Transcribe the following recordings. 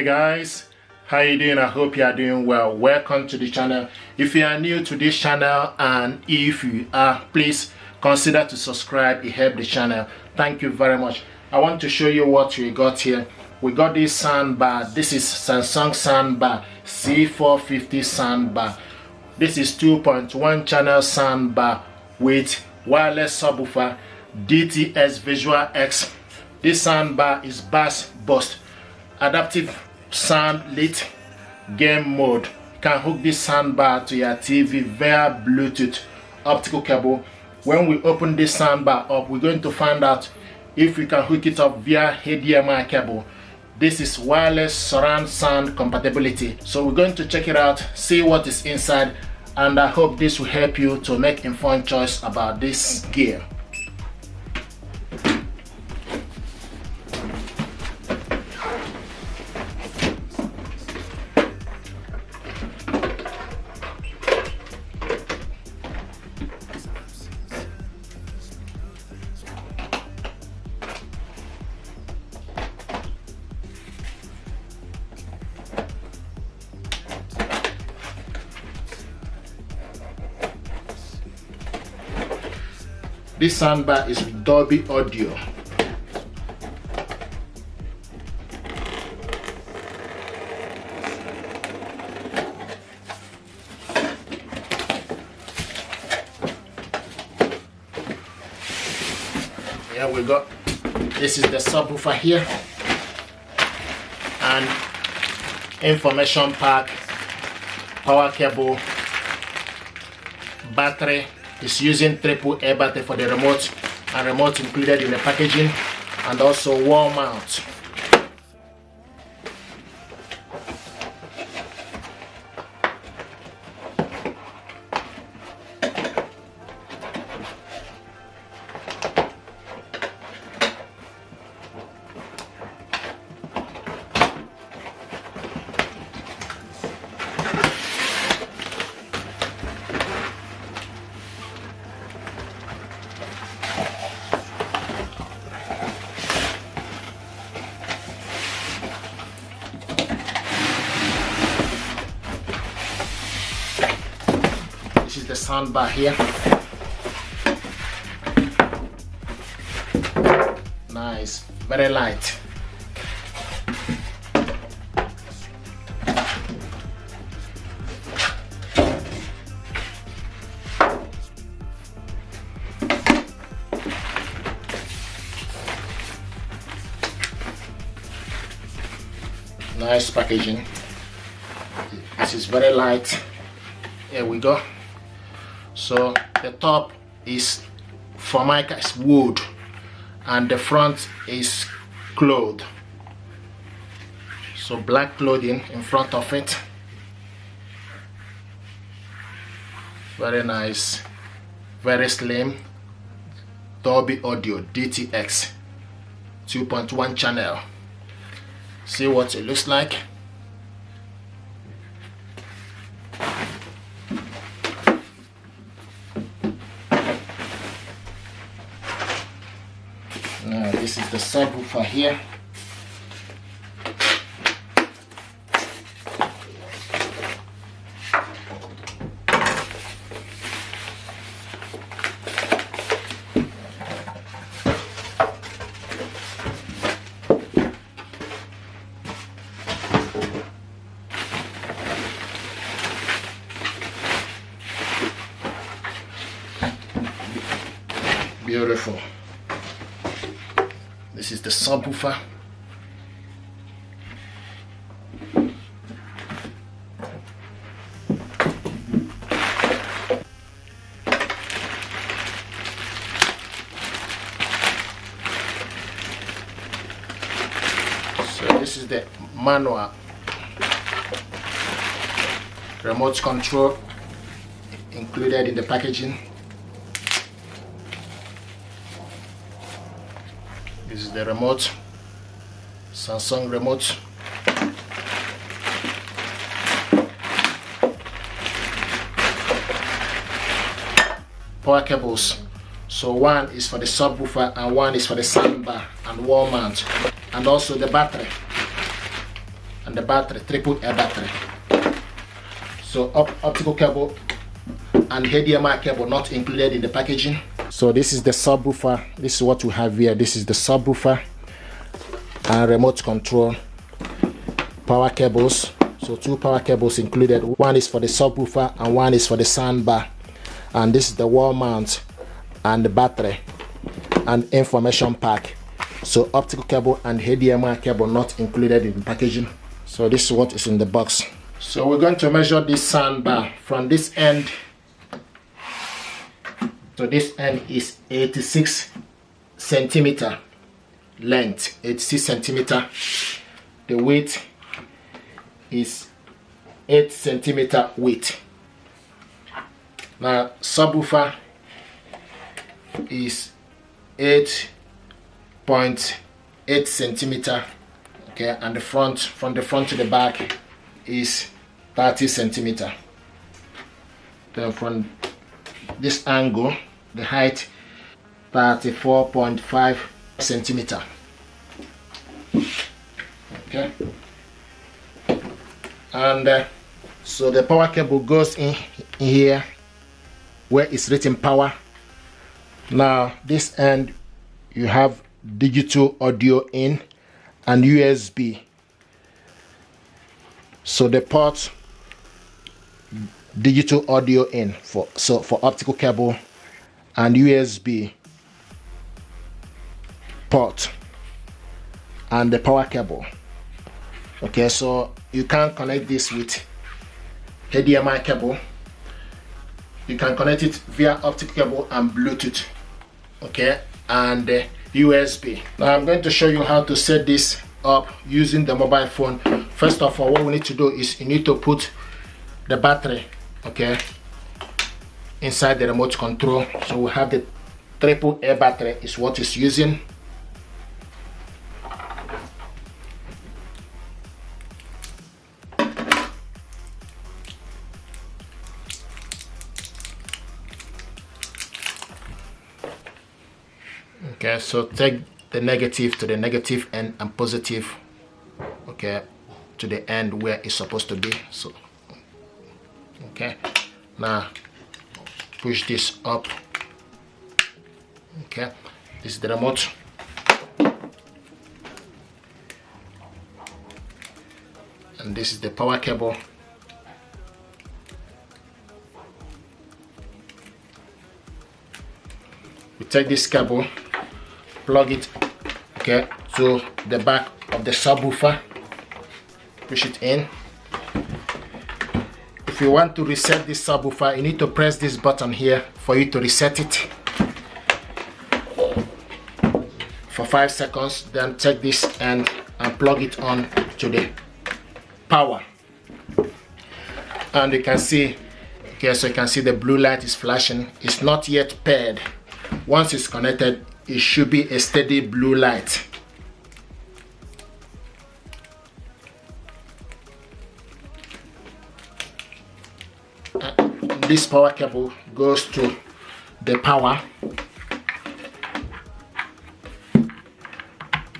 Hey guys, how you doing? I hope you are doing well. Welcome to the channel. If you are new to this channel, and if you are, please consider to subscribe. It helps the channel. Thank you very much. I want to show you what we got here. We got this soundbar. This is Samsung Soundbar C450 Soundbar. This is 2.1 channel soundbar with wireless subwoofer, DTS Visual X. This soundbar is bass boost, adaptive sound lit, game mode. You can hook this soundbar to your TV via Bluetooth optical cable. When we open this soundbar up, we're going to find out if we can hook it up via HDMI cable. This is wireless surround sound compatibility. So we're going to check it out, see what is inside, and I hope this will help you to make informed choice about this gear. This soundbar is with Dolby Audio. Here we go. This is the subwoofer here, and information pack, power cable, battery. It's using AAA battery for the remote, and remote included in the packaging, and also wall mount. This is the soundbar here. Nice, very light. Nice packaging. This is very light. Here we go. So the top is formica, is wood, and the front is cloth. So black clothing in front of it. Very nice, very slim. Dolby Audio DTX 2.1 channel. See what it looks like. Now this is the subwoofer here. Beautiful. This is the subwoofer. So this is the manual remote control included in the packaging. This is the remote, Samsung remote. Power cables. So one is for the subwoofer and one is for the soundbar and wall mount, and also the battery. and the battery, triple A battery. So optical cable and HDMI cable not included in the packaging. So this is the subwoofer. This is what we have here. This is the subwoofer and remote control power cables. So 2 power cables included. One is for the subwoofer and one is for the soundbar. And this is the wall mount and the battery and information pack. So optical cable and HDMI cable not included in the packaging. So this is what is in the box. So we're going to measure this soundbar from this end. So this end is 86 centimeter length, 86 centimeter. The width is 8 centimeter width. Now subwoofer is 8.8 centimeter. Okay, and the front, from the front to the back, is 30 centimeter. Then from this angle, the height 34.5 centimeter. Okay, and so the power cable goes in here where it's written power. Now this end you have digital audio in and USB. So the port digital audio in for optical cable and USB port and the power cable. Okay, so you can connect this with HDMI cable. You can connect it via optical cable and Bluetooth. Okay, and USB. Now I'm going to show you how to set this up using the mobile phone. First of all, what we need to do is you need to put the battery, okay, inside the remote control. So we have the triple A battery is what it's using. Okay, so take the negative to the negative end and positive, okay, to the end where it's supposed to be. So okay, now push this up. Okay, this is the remote. And this is the power cable. We take this cable, plug it, okay, to the back of the subwoofer, push it in. If you want to reset this subwoofer, you need to press this button here for you to reset it for 5 seconds. Then take this end and plug it on to the power, and you can see, okay, so you can see the blue light is flashing. It's not yet paired. Once it's connected, it should be a steady blue light. This power cable goes to the power.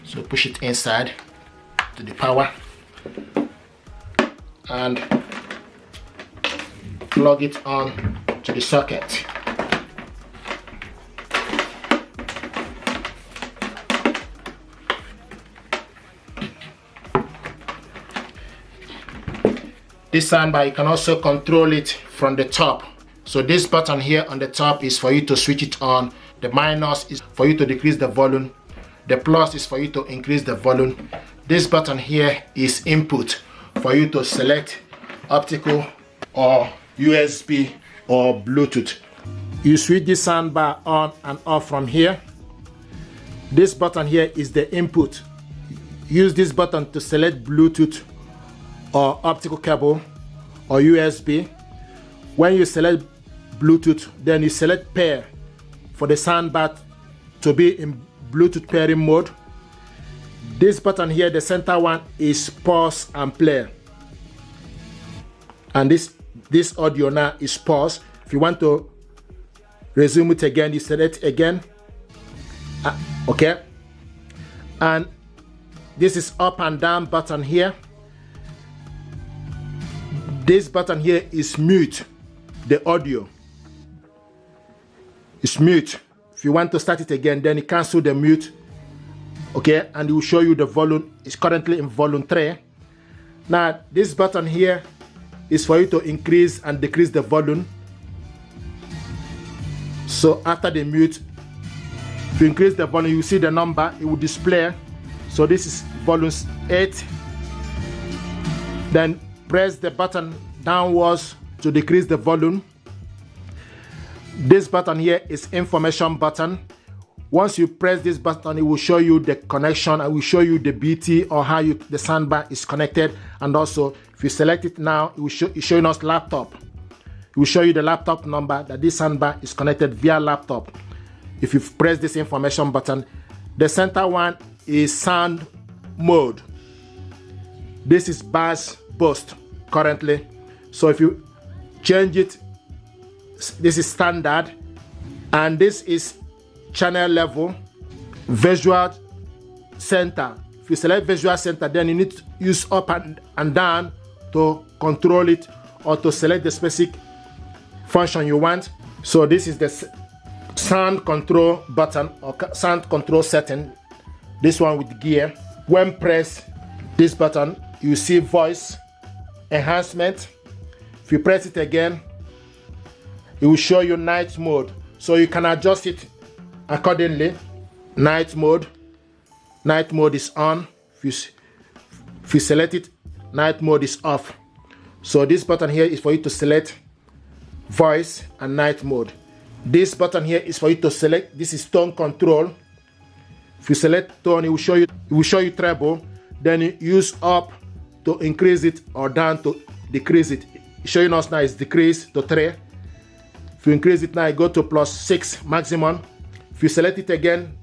So push it inside to the power and plug it on to the socket. This soundbar, you can also control it from the top. So this button here on the top is for you to switch it on. The minus is for you to decrease the volume. The plus is for you to increase the volume. This button here is input for you to select optical or USB or Bluetooth. You switch this soundbar on and off from here. This button here is the input. Use this button to select Bluetooth or optical cable or USB. When you select Bluetooth, then you select pair for the soundbar to be in Bluetooth pairing mode. This button here, the center one, is pause and play. And this audio now is pause. If you want to resume it again, you select again. Okay. And this is up and down button here. This button here is mute the audio. It's mute. If you want to start it again, then you cancel the mute. Okay, and it will show you the volume. It's currently in volume 3. Now this button here is for you to increase and decrease the volume. So after the mute, to increase the volume, you see the number, it will display. So this is volume 8. Then press the button downwards to decrease the volume. This button here is information button. Once you press this button, it will show you the connection. I will show you the BT or how the soundbar is connected. And also, if you select it now, it will showing us laptop. It will show you the laptop number that this soundbar is connected via laptop. If you press this information button, the center one is sound mode. This is bass boost currently. So if you change it, this is standard, and this is channel level, visual center. If you select visual center, then you need to use up and down to control it or to select the specific function you want. So this is the sound control button or sound control setting. This one with gear. When press this button, you see voice enhancement. If you press it again, it will show you night mode. So you can adjust it accordingly. Night mode is on. If you select it, night mode is off. So this button here is for you to select voice and night mode. This button here is for you to select. This is tone control. If you select tone, it will show you treble. Then you use up to increase it or down to decrease it. Showing us now is decrease to 3. If you increase it now, you go to +6 maximum. If you select it again,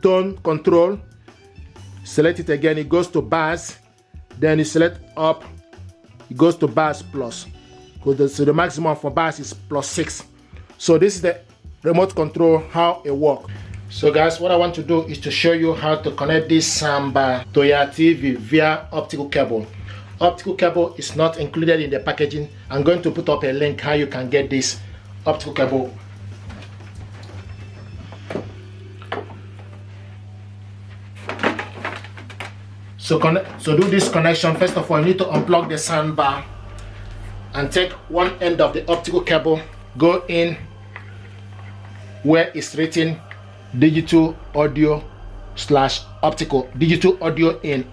tone control, select it again, it goes to bass. Then you select up, it goes to bass plus. So the maximum for bass is +6. So this is the remote control, how it works. So guys, what I want to do is to show you how to connect this soundbar to your TV via optical cable. Optical cable is not included in the packaging. I'm going to put up a link how you can get this optical cable. So do this connection. First of all, you need to unplug the soundbar and take one end of the optical cable, go in where it's written digital audio / optical, digital audio in.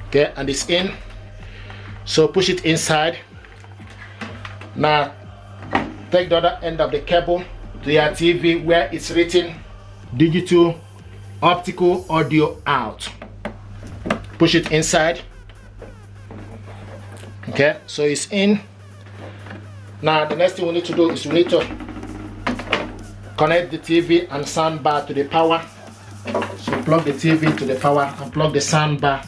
Okay, and it's in. So push it inside. Now take the other end of the cable to your TV where it's written digital optical audio out. Push it inside. Okay, so it's in. Now the next thing we need to do is we need to connect the TV and soundbar to the power. So plug the TV to the power and plug the soundbar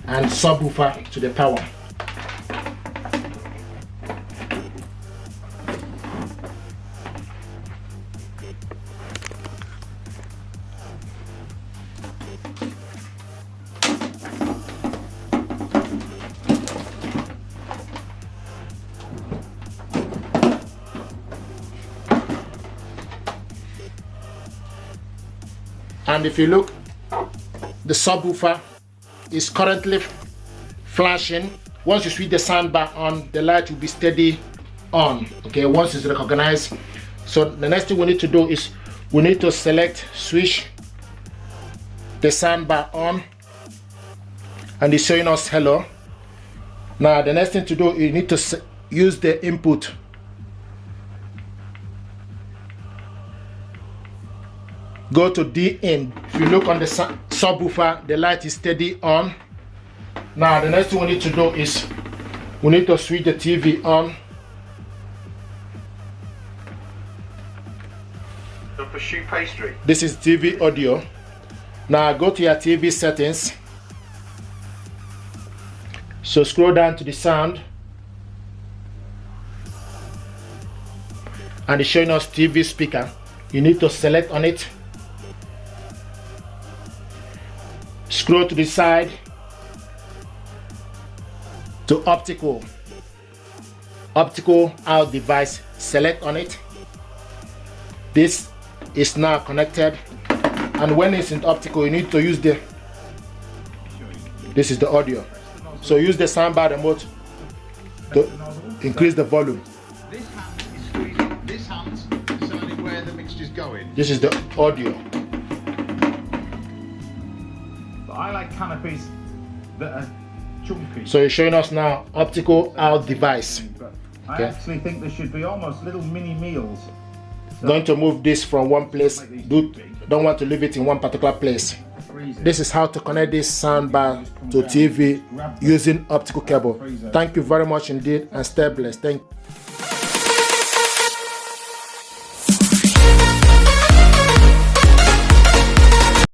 and subwoofer to the power. And if you look, the subwoofer is currently flashing. Once you switch the soundbar on, the light will be steady on. Okay, once it's recognized. So the next thing we need to do is we need to switch the soundbar on, and it's showing us hello. Now the next thing to do, you need to use the input. Go to D in. If you look on the subwoofer, the light is steady on. Now the next thing we need to do is we need to switch the TV on. For shoe pastry. This is TV audio. Now go to your TV settings. So scroll down to the sound, and it's showing us TV speaker. You need to select on it. Scroll to the side to optical. Optical out device, select on it. This is now connected, and when it's in optical you need to use this is the audio, so use the soundbar remote to increase the volume. This hand is squeezing, this hand's deciding where the mixture's going. This is the audio. But I like canopies that are chunky. So it's showing us now optical out device. But Okay. I actually think there should be almost little mini meals. Going to move this from one place, don't want to leave it in one particular place. This is how to connect this soundbar to TV using optical cable. Thank you very much indeed, and stay blessed. Thank you.